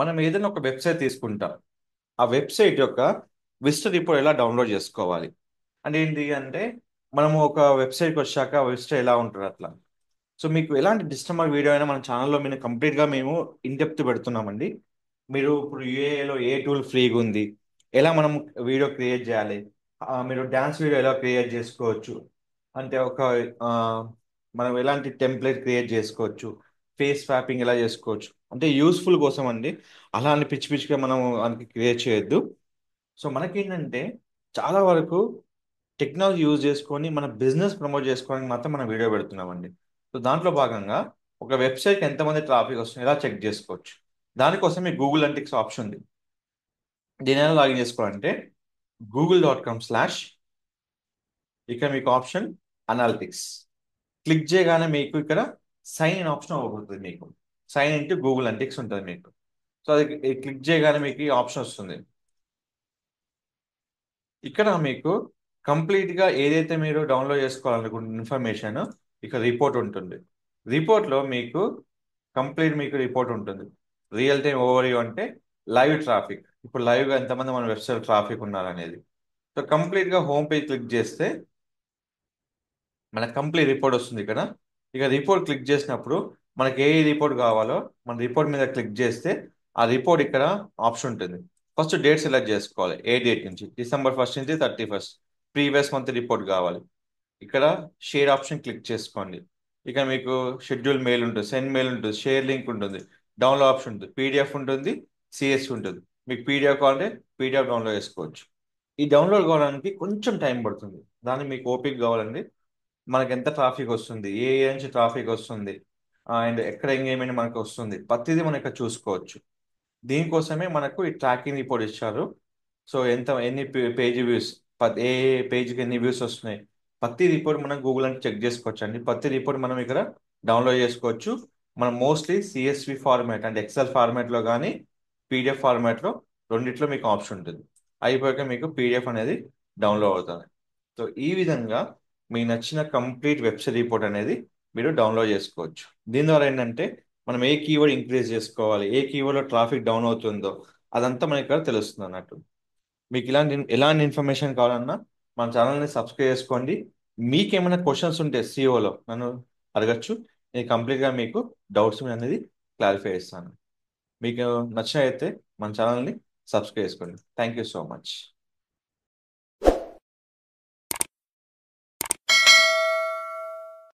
మనం ఏదైనా ఒక వెబ్సైట్ తీసుకుంటాం. ఆ వెబ్సైట్ యొక్క విజిటర్ రిపోర్ట్ ఎలా డౌన్లోడ్ చేసుకోవాలి అంటే ఏంటి అంటే మనము ఒక వెబ్సైట్కి వచ్చాక ఆ వెబ్సైట్ ఎలా ఉంటుంది అట్లా. సో మీకు ఎలాంటి డిస్టర్బర్ వీడియో అయినా మన ఛానల్లో మేము కంప్లీట్గా మేము ఇన్ డెప్త్ పెడుతున్నామండి. మీరు ఇప్పుడు యూఏలో ఏ టూల్ ఫ్రీగా ఉంది, ఎలా మనం వీడియో క్రియేట్ చేయాలి, మీరు డ్యాన్స్ వీడియో ఎలా క్రియేట్ చేసుకోవచ్చు, అంటే ఒక ఆ, మనం ఎలాంటి టెంప్లెట్ క్రియేట్ చేసుకోవచ్చు, ఫేస్ స్వాపింగ్ ఎలా చేసుకోవచ్చు, అంటే యూస్ఫుల్ కోసం అండి. అలా అని పిచ్చి పిచ్చిగా మనం మనకి క్రియేట్ చేయొద్దు. సో మనకేంటంటే చాలా వరకు టెక్నాలజీ యూజ్ చేసుకొని మన బిజినెస్ ప్రమోట్ చేసుకోవడానికి మాత్రం మనం వీడియో పెడుతున్నామండి. సో దాంట్లో భాగంగా ఒక వెబ్సైట్కి ఎంతమంది ట్రాఫిక్ వస్తుంది ఎలా చెక్ చేసుకోవచ్చు. దానికోసం మీకు గూగుల్ అంటిక్స్ ఆప్షన్ ఉంది. దీని ఎలా లాగిన్ చేసుకోవాలంటే google.com/ ఇక్కడ మీకు ఆప్షన్ అనాలిటిక్స్ క్లిక్ చేయగానే మీకు ఇక్కడ సైన్ ఇన్ ఆప్షన్ అవుతుంది. మీకు సైన్ ఇన్ టు గూగుల్ అంటిక్స్ ఉంటుంది మీకు. సో అది క్లిక్ చేయగానే మీకు ఈ ఆప్షన్ వస్తుంది. ఇక్కడ మీకు కంప్లీట్గా ఏదైతే మీరు డౌన్లోడ్ చేసుకోవాలనుకుంటున్న ఇన్ఫర్మేషన్ ఇక్కడ రిపోర్ట్ ఉంటుంది. రిపోర్ట్లో మీకు కంప్లీట్ మీకు రిపోర్ట్ ఉంటుంది. రియల్ టైం ఓవర్ అంటే లైవ్ ట్రాఫిక్, ఇప్పుడు లైవ్గా ఎంతమంది మన వెబ్సైట్ ట్రాఫిక్ ఉన్నారనేది. సో కంప్లీట్గా హోమ్ పేజ్ క్లిక్ చేస్తే మనకు కంప్లీట్ రిపోర్ట్ వస్తుంది ఇక్కడ. ఇక రిపోర్ట్ క్లిక్ చేసినప్పుడు మనకి ఏ రిపోర్ట్ కావాలో మన రిపోర్ట్ మీద క్లిక్ చేస్తే ఆ రిపోర్ట్ ఇక్కడ ఆప్షన్ ఉంటుంది. ఫస్ట్ డేట్ సెలెక్ట్ చేసుకోవాలి, ఏ డేట్ నుంచి, December 1 నుంచి 31. ప్రీవియస్ మంత్ రిపోర్ట్ కావాలి. ఇక్కడ షేర్ ఆప్షన్ క్లిక్ చేసుకోండి. ఇక మీకు షెడ్యూల్ మెయిల్ ఉంటుంది, సెండ్ మెయిల్ ఉంటుంది, షేర్ లింక్ ఉంటుంది, డౌన్లోడ్ ఆప్షన్ ఉంటుంది, పీడిఎఫ్ ఉంటుంది, సిఎస్ ఉంటుంది. మీకు పీడిఎఫ్ కావాలంటే పీడిఎఫ్ డౌన్లోడ్ చేసుకోవచ్చు. ఈ డౌన్లోడ్ కావడానికి కొంచెం టైం పడుతుంది. దానికి మీకు ఓపిక కావాలండి. మనకి ఎంత ట్రాఫిక్ వస్తుంది, ఏ ఏరియా నుంచి ట్రాఫిక్ వస్తుంది, అండ్ ఎక్కడ ఎంగేజ్మెంట్ మనకు వస్తుంది, ప్రతిదీ మనం ఇక్కడ చూసుకోవచ్చు. దీనికోసమే మనకు ఈ ట్రాకింగ్ రిపోర్ట్ ఇచ్చారు. సో ఎన్ని పేజ్ వ్యూస్, ఏ పేజ్కి ఎన్ని వ్యూస్ వస్తున్నాయి, ప్రతి రిపోర్ట్ మనం గూగుల్ అంటే చెక్ చేసుకోవచ్చు అండి. ప్రతి రిపోర్ట్ మనం ఇక్కడ డౌన్లోడ్ చేసుకోవచ్చు. మనం మోస్ట్లీ సిఎస్వి ఫార్మాట్ అంటే ఎక్సెల్ ఫార్మాట్లో కానీ పీడిఎఫ్ ఫార్మాట్లో రెండిట్లో మీకు ఆప్షన్ ఉంటుంది. అయిపోయాక మీకు పీడిఎఫ్ అనేది డౌన్లోడ్ అవుతుంది. సో ఈ విధంగా మీకు నచ్చిన కంప్లీట్ వెబ్సైట్ రిపోర్ట్ అనేది మీరు డౌన్లోడ్ చేసుకోవచ్చు. దీని ద్వారా ఏంటంటే మనం ఏ కీవర్డ్ ఇంక్రీజ్ చేసుకోవాలి, ఏ కీవర్డ్లో ట్రాఫిక్ డౌన్ అవుతుందో అదంతా మనకి ఇక్కడ తెలుస్తుంది అన్నట్టు. మీకు ఎలాంటి ఇన్ఫర్మేషన్ కావాలన్నా మన ఛానల్ని సబ్స్క్రైబ్ చేసుకోండి. మీకు ఏమైనా క్వశ్చన్స్ ఉంటే సిఓలో నన్ను అడగచ్చు. నేను కంప్లీట్గా మీకు డౌట్స్ అనేది క్లారిఫై చేస్తాను. మీకు నచ్చినట్లయితే మన ఛానల్ని సబ్స్క్రైబ్ చేసుకోండి. Thank you so much.